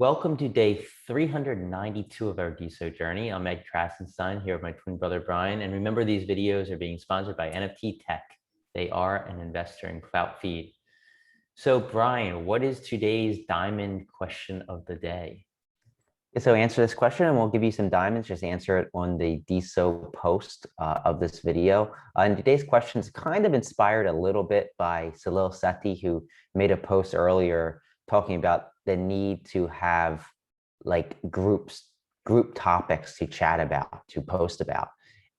Welcome to day 392 of our Deso journey. I'm Ed Krasenstein here with my twin brother Brian. And remember, these videos are being sponsored by NFT Tech. They are an investor in Clout Feed. So Brian, what is today's diamond question of the day? So answer this question and we'll give you some diamonds. Just answer it on the Deso post of this video. And today's question is kind of inspired a little bit by Salil Sethi, who made a post earlier talking about the need to have like group topics to chat about, to post about.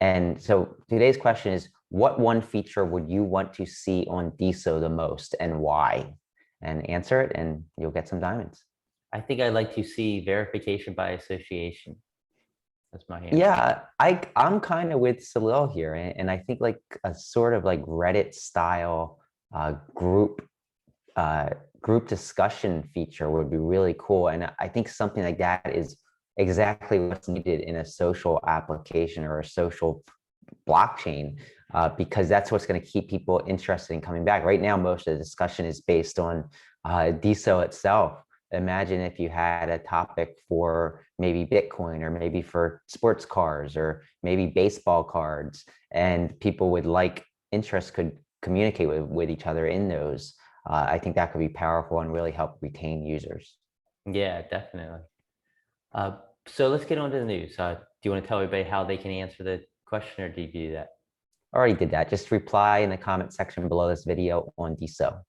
And so today's question is, what one feature would you want to see on Deso the most and why? And answer it and you'll get some diamonds. I think I'd like to see verification by association. That's my answer. Yeah, I'm kind of with Salil here, and I think like a sort of like Reddit style group discussion feature would be really cool. And I think something like that is exactly what's needed in a social application or a social blockchain, because that's what's going to keep people interested in coming back. Right now, most of the discussion is based on Deso itself. Imagine if you had a topic for maybe Bitcoin or maybe for sports cars or maybe baseball cards, and people with like interests could communicate with each other in those. I think that could be powerful and really help retain users. Yeah, definitely. So let's get on to the news. Do you want to tell everybody how they can answer the question, or do you do that? Already did that. Just reply in the comment section below this video on Deso.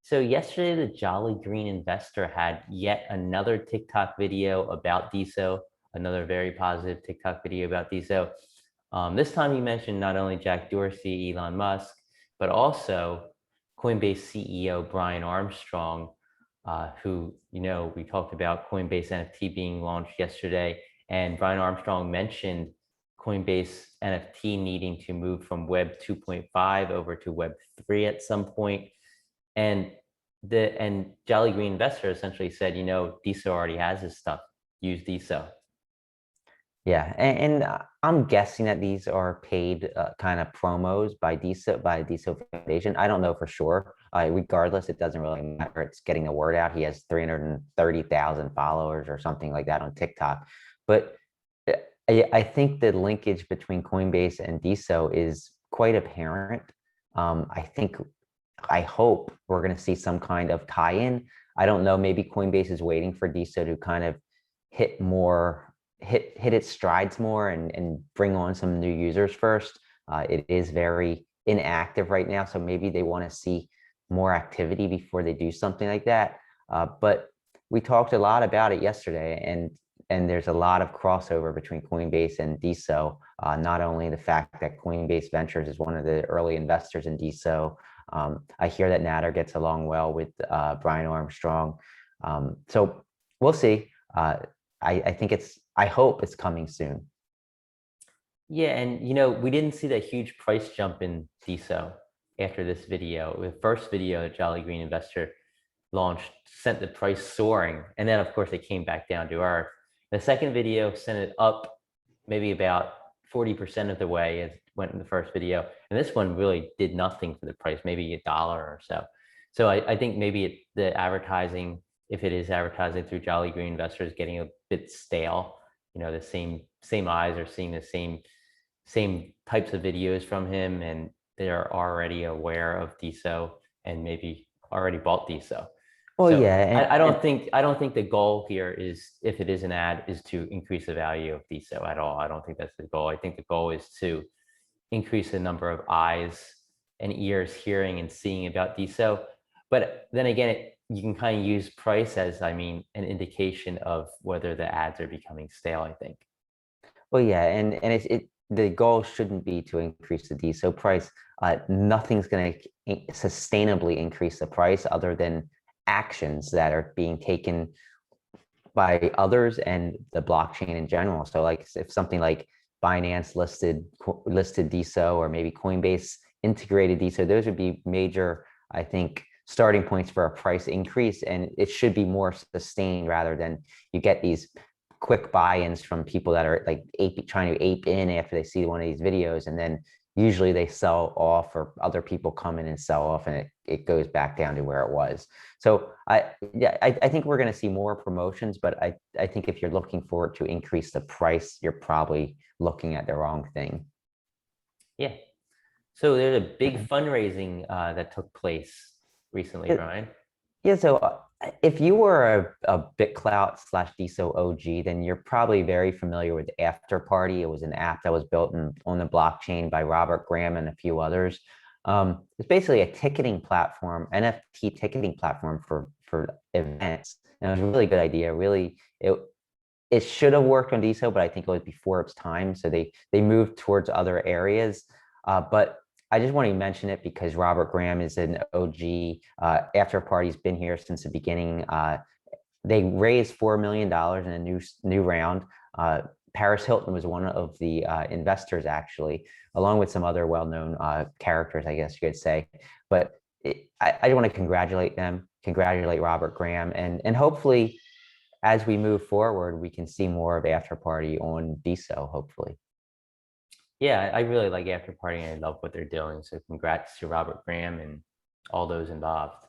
So yesterday, the Jolly Green Investor had yet another TikTok video about Deso, another very positive TikTok video about Deso. This time he mentioned not only Jack Dorsey, Elon Musk, but also Coinbase CEO Brian Armstrong, who, we talked about Coinbase NFT being launched yesterday, and Brian Armstrong mentioned Coinbase NFT needing to move from Web 2.5 over to Web 3 at some point. And Jolly Green Investor essentially said, Deso already has this stuff. Use Deso. Yeah, and I'm guessing that these are paid kind of promos by Deso Foundation. I don't know for sure. Regardless, it doesn't really matter. It's getting the word out. He has 330,000 followers or something like that on TikTok. But I think the linkage between Coinbase and Deso is quite apparent. I hope we're going to see some kind of tie-in. I don't know, maybe Coinbase is waiting for Deso to kind of hit its strides more and bring on some new users first. It is very inactive right now, so maybe they want to see more activity before they do something like that. But we talked a lot about it yesterday, and there's a lot of crossover between Coinbase and Deso. Not only the fact that Coinbase Ventures is one of the early investors in Deso. I hear that Nader gets along well with Brian Armstrong. So we'll see. I hope it's coming soon. Yeah, and we didn't see that huge price jump in Deso after this video. The first video that Jolly Green Investor launched sent the price soaring, and then of course it came back down to earth. The second video sent it up maybe about 40% of the way as it went in the first video, and this one really did nothing for the price, maybe $1 or so. So I think maybe the advertising, if it is advertising through Jolly Green Investor, is getting a bit stale. The same eyes are seeing the same types of videos from him, and they're already aware of Deso and maybe already bought Deso. Well, so yeah, I don't think the goal here is, if it is an ad, is to increase the value of Deso at all. I don't think that's the goal. I think the goal is to increase the number of eyes and ears hearing and seeing about Deso. But then again, you can kind of use price as, an indication of whether the ads are becoming stale, I think. Well, yeah, and the goal shouldn't be to increase the Deso price. Nothing's going to sustainably increase the price other than actions that are being taken by others and the blockchain in general. So like if something like Binance listed Deso, or maybe Coinbase integrated Deso, those would be major, I think, starting points for a price increase, and it should be more sustained rather than you get these quick buy-ins from people that are like trying to ape in after they see one of these videos, and then usually they sell off or other people come in and sell off and it goes back down to where it was. So I think we're going to see more promotions, but I think if you're looking for it to increase the price, you're probably looking at the wrong thing. Yeah. So there's a big fundraising that took place recently, Brian. Yeah, so if you were a BitClout slash Deso OG, then you're probably very familiar with Afterparty. It was an app that was built on the blockchain by Robert Graham and a few others. It's basically a ticketing platform, NFT ticketing platform for events. And it was a really good idea. Really, it should have worked on Deso, but I think it was before its time. So they moved towards other areas. But I just want to mention it because Robert Graham is an OG. Afterparty's been here since the beginning. They raised $4 million in a new round. Paris Hilton was one of the investors, actually, along with some other well-known characters, I guess you could say. But I want to congratulate them, congratulate Robert Graham, and hopefully, as we move forward, we can see more of Afterparty on Deso, hopefully. Yeah, I really like Afterparty and I love what they're doing. So congrats to Robert Graham and all those involved.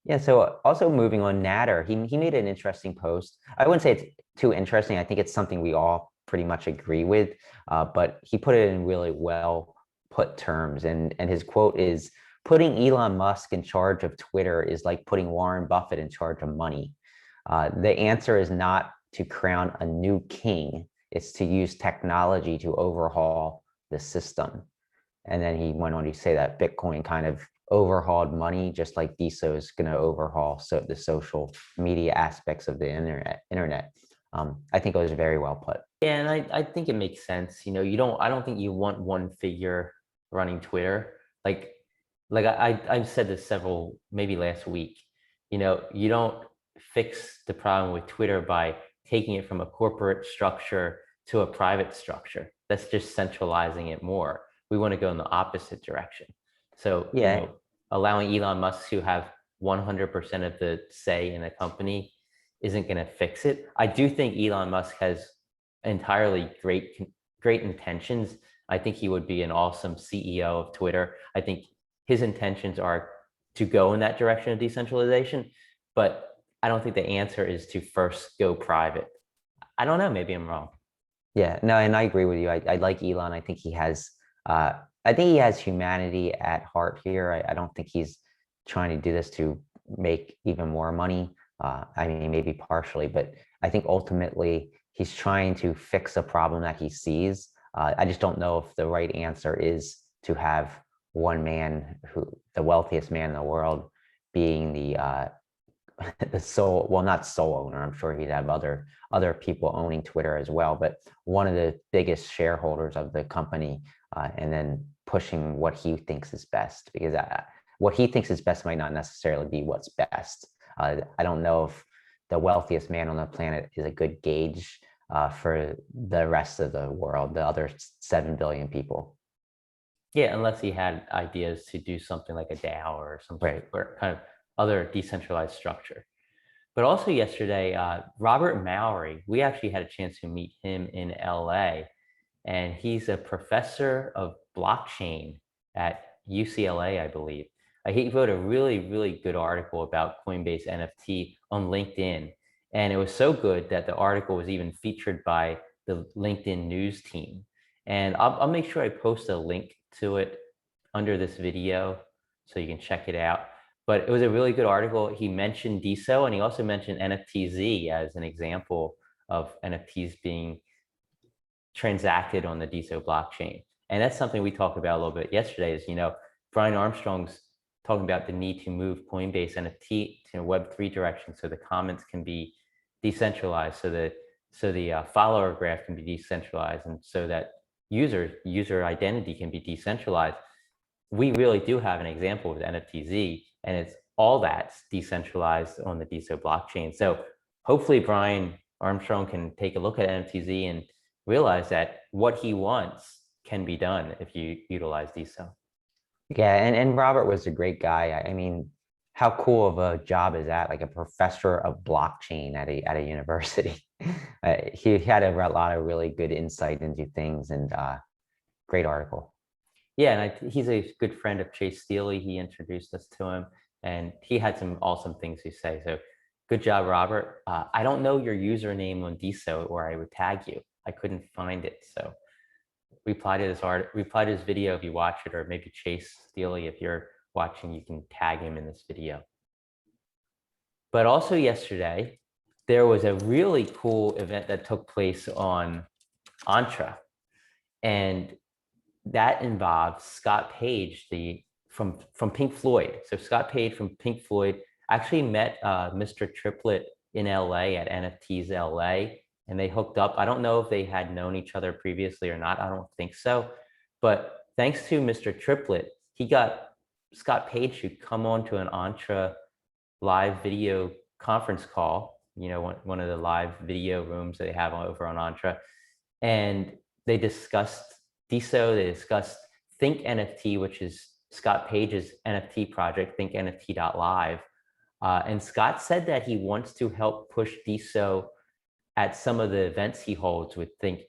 Yeah, so also moving on, Nader, he made an interesting post. I wouldn't say it's too interesting. I think it's something we all pretty much agree with, but he put it in really well put terms. And his quote is, "Putting Elon Musk in charge of Twitter is like putting Warren Buffett in charge of money. The answer is not to crown a new king. It's to use technology to overhaul the system." And then he went on to say that Bitcoin kind of overhauled money, just like Deso is going to overhaul the social media aspects of the internet. I think it was very well put. Yeah, and I think it makes sense. I don't think you want one figure running Twitter. Like I've said this several, maybe last week. You don't fix the problem with Twitter by taking it from a corporate structure to a private structure. That's just centralizing it more. We want to go in the opposite direction. So, Yeah, allowing Elon Musk to have 100% of the say in a company isn't going to fix it. I do think Elon Musk has entirely great intentions. I think he would be an awesome CEO of Twitter. I think his intentions are to go in that direction of decentralization, but I don't think the answer is to first go private. I don't know, maybe I'm wrong. yeah, no, and I agree with you. I like Elon. I think he has humanity at heart here. I don't think he's trying to do this to make even more money. I mean, maybe partially, but I think ultimately he's trying to fix a problem that he sees. I just don't know if the right answer is to have one man, the wealthiest man in the world, being the sole, well, not sole owner. I'm sure he'd have other people owning Twitter as well, but one of the biggest shareholders of the company, and then pushing what he thinks is best, because what he thinks is best might not necessarily be what's best. I don't know if the wealthiest man on the planet is a good gauge for the rest of the world, the other 7 billion people. Yeah, unless he had ideas to do something like a DAO or something, Right. or kind of other decentralized structure. But also yesterday, Robert Mowry, we actually had a chance to meet him in LA, and he's a professor of blockchain at UCLA, I believe. He wrote a really, really good article about Coinbase NFT on LinkedIn. And it was so good that the article was even featured by the LinkedIn news team. And I'll make sure I post a link to it under this video so you can check it out. But it was a really good article. He mentioned Deso, and he also mentioned NFTZ as an example of NFTs being transacted on the Deso blockchain. And that's something we talked about a little bit yesterday is, Brian Armstrong's talking about the need to move Coinbase NFT to a Web3 direction so the comments can be decentralized, so the follower graph can be decentralized, and so that user identity can be decentralized. We really do have an example with NFTZ, and it's all that's decentralized on the Deso blockchain. So hopefully Brian Armstrong can take a look at NFTZ and realize that what he wants can be done if you utilize Deso. Yeah, and Robert was a great guy. I mean, how cool of a job is that? Like a professor of blockchain at a university. He had a lot of really good insight into things, and great article. Yeah, and he's a good friend of Chase Steely. He introduced us to him, and he had some awesome things to say. So good job, Robert. I don't know your username on Deso, or I would tag you. I couldn't find it. So reply to his video if you watch it, or maybe Chase Steely, if you're watching, you can tag him in this video. But also yesterday, there was a really cool event that took place on Entre. And that involves Scott Page, from Pink Floyd. So Scott Page from Pink Floyd actually met Mr. Triplett in LA at NFT's LA, and they hooked up. I don't know if they had known each other previously or not. I don't think so. But thanks to Mr. Triplett, he got Scott Page to come on to an Entre live video conference call, one of the live video rooms they have over on Entre. And they discussed Deso, they discussed Think NFT, which is Scott Page's NFT project, thinkNFT.live. And Scott said that he wants to help push Deso at some of the events he holds with Think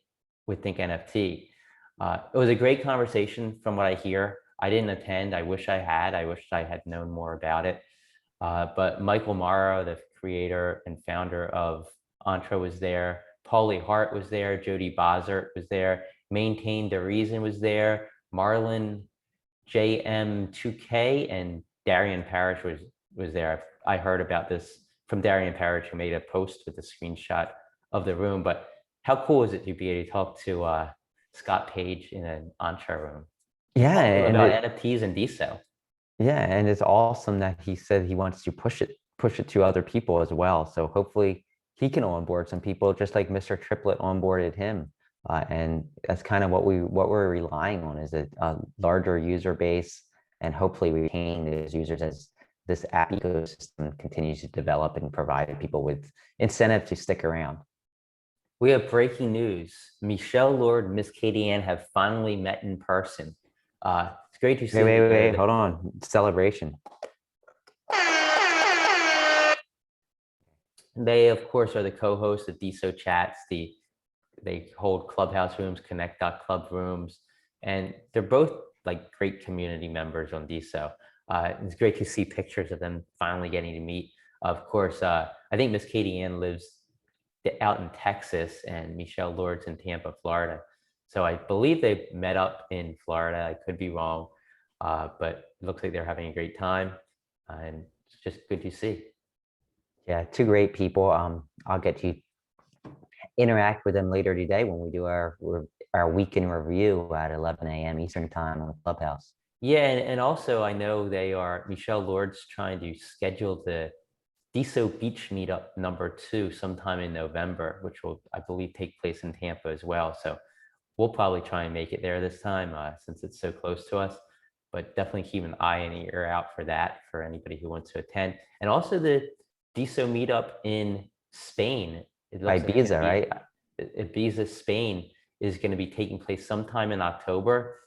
NFT. It was a great conversation from what I hear. I didn't attend. I wish I had. I wish I had known more about it. But Michael Morrow, the creator and founder of Entre, was there. Paulie Hart was there. Jody Bozzert was there. Maintain the Reason was there. Marlon JM2K and Darian Parrish was there. I heard about this from Darian Parrish, who made a post with a screenshot of the room. But how cool is it to be able to talk to Scott Page in an Entre room? Yeah, and about NFTs and Deso. Yeah, and it's awesome that he said he wants to push it to other people as well. So hopefully he can onboard some people, just like Mr. Triplett onboarded him. And that's kind of what we're relying on, is a larger user base, and hopefully retain those users as this app ecosystem continues to develop and provide people with incentive to stick around. We have breaking news. Michelle Lord, Miss Katie Ann have finally met in person. It's great to see. Wait, hold on. Celebration. They, of course, are the co-hosts of Deso Chats. They hold Clubhouse rooms, Connect.club rooms, and they're both like great community members on Deso. It's great to see pictures of them finally getting to meet. Of course, I think Miss Katie Ann lives out in Texas, and Michelle Lord's in Tampa, Florida. So I believe they met up in Florida. I could be wrong, but it looks like they're having a great time, and it's just good to see. Yeah, two great people. I'll get to interact with them later today when we do our weekend review at 11 a.m. Eastern time on Clubhouse. Yeah, and also I know Michelle Lord's trying to schedule the Deso Beach meetup #2 sometime in November, which will, I believe, take place in Tampa as well. So we'll probably try and make it there this time, since it's so close to us. But definitely keep an eye and ear out for that, for anybody who wants to attend. And also the Deso meetup in Spain. Ibiza, right? Ibiza, Spain is going to be taking place sometime in October.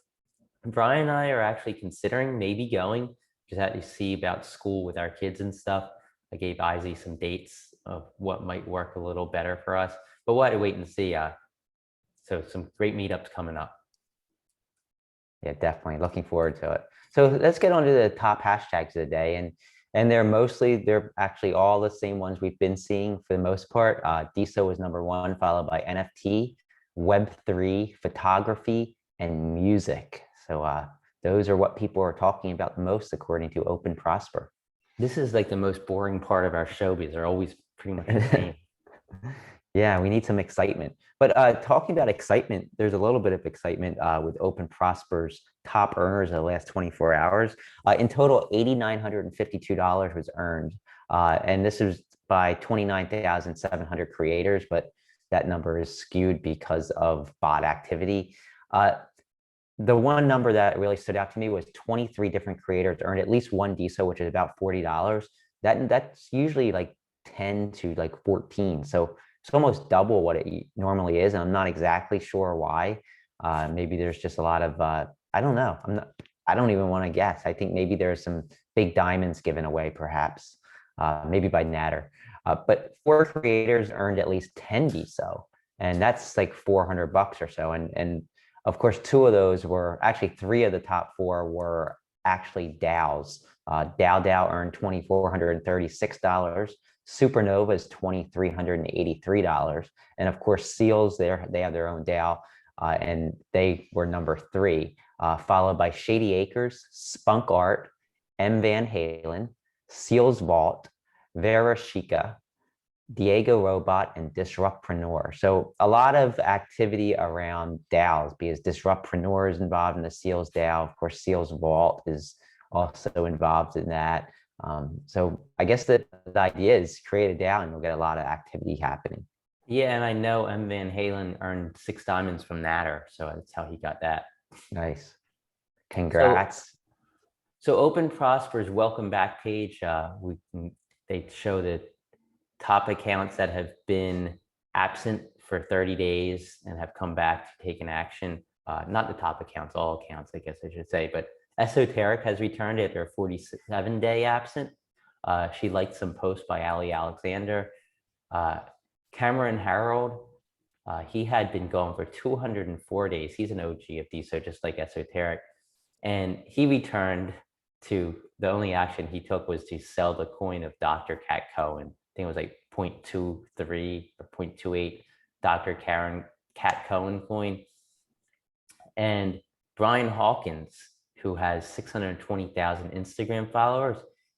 Brian and I are actually considering maybe going, just had to see about school with our kids and stuff. I gave Izzy some dates of what might work a little better for us, but we'll have to wait and see. So some great meetups coming up. Yeah, definitely. Looking forward to it. So let's get on to the top hashtags of the day. And they're actually all the same ones we've been seeing for the most part. Deso was #1, followed by NFT, Web3, photography, and music. So those are what people are talking about the most, according to Open Prosper. This is like the most boring part of our show, because they're always pretty much the same. Yeah, we need some excitement. But talking about excitement, there's a little bit of excitement with Open Prosper's top earners in the last 24 hours. In total, $8,952 was earned. And this is by 29,700 creators, but that number is skewed because of bot activity. The one number that really stood out to me was 23 different creators earned at least one Deso, which is about $40. That's usually like 10 to like 14. So it's almost double what it normally is. And I'm not exactly sure why. Maybe there's just a lot of, I don't know. I don't even want to guess. I think maybe there's some big diamonds given away, perhaps, maybe by Nader. But 4 creators earned at least 10 Deso, and that's like $400 or so. And Of course, two of those were actually three of the top four were actually Dow's. Dow earned $2,436. Supernova is $2,383. And of course, Seals, they have their own Dow, and they were number three, followed by Shady Acres, Spunk Art, M. Van Halen, Seals Vault, Vera Chica, Diego Robot, and Disruptpreneur. So a lot of activity around DAOs because Disruptpreneur is involved in the Seals DAO. Of course, Seals Vault is also involved in that. So I guess the idea is create a DAO and you'll get a lot of activity happening. Yeah, and I know M. Van Halen earned 6 diamonds from Nader, so that's how he got that. Nice. So, Congrats. so Open Prosper's welcome back page. They show the top accounts that have been absent for 30 days and have come back to take an action. Not the top accounts, all accounts, I guess I should say, but Esoteric has returned after a 47-day absent. She liked some posts by Ali Alexander. Cameron Harold, he had been going for 204 days. He's an OG of Deso, just like Esoteric. And he returned to, the only action he took was to sell the coin of Dr. Cat Cohen. I think it was like 0.23 or 0.28 Dr. Cat Cohen coin. And Brian Hawkins, who has 620,000 Instagram followers,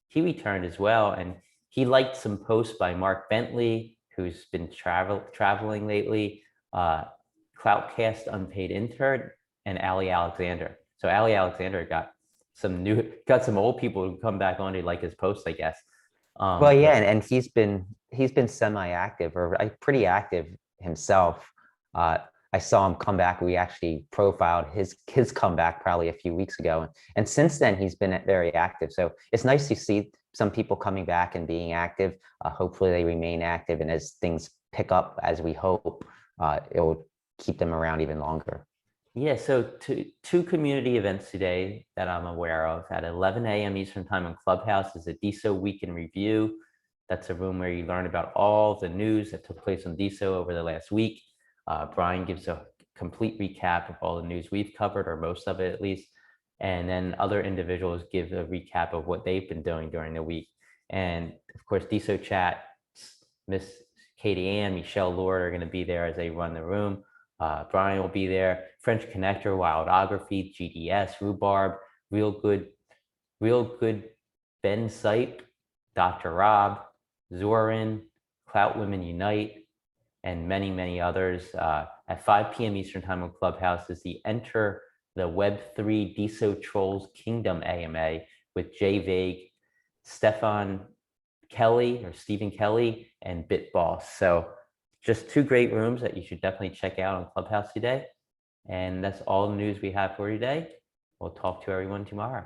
he returned as well. And he liked some posts by Mark Bentley, who's been traveling lately, Cloutcast Unpaid Intern, and Ali Alexander. So Ali Alexander got some old people who come back on to like his posts, I guess. Well, yeah, and he's been semi-active or pretty active himself. I saw him come back. We actually profiled his comeback probably a few weeks ago, and since then he's been very active. So it's nice to see some people coming back and being active. Hopefully they remain active, and as things pick up, as we hope, it will keep them around even longer. Yeah, so two community events today that I'm aware of. At 11 a.m. Eastern Time on Clubhouse is a Deso Week in Review. That's a room where you learn about all the news that took place on Deso over the last week. Brian gives a complete recap of all the news we've covered, or most of it at least. And then other individuals give a recap of what they've been doing during the week. And of course, Deso Chat, Miss Katie Ann, Michelle Lord are going to be there as they run the room. Brian will be there. French Connector, Wildography, GDS, Rhubarb, Real Good Ben Sipe, Dr. Rob, Zorin, Clout Women Unite, and many, many others. At 5 p.m. Eastern Time on Clubhouse is the Enter the Web3 Deso Trolls Kingdom AMA with Jay Vague, Stephen Kelly, and BitBoss. So just two great rooms that you should definitely check out on Clubhouse today. And that's all the news we have for you today. We'll talk to everyone tomorrow.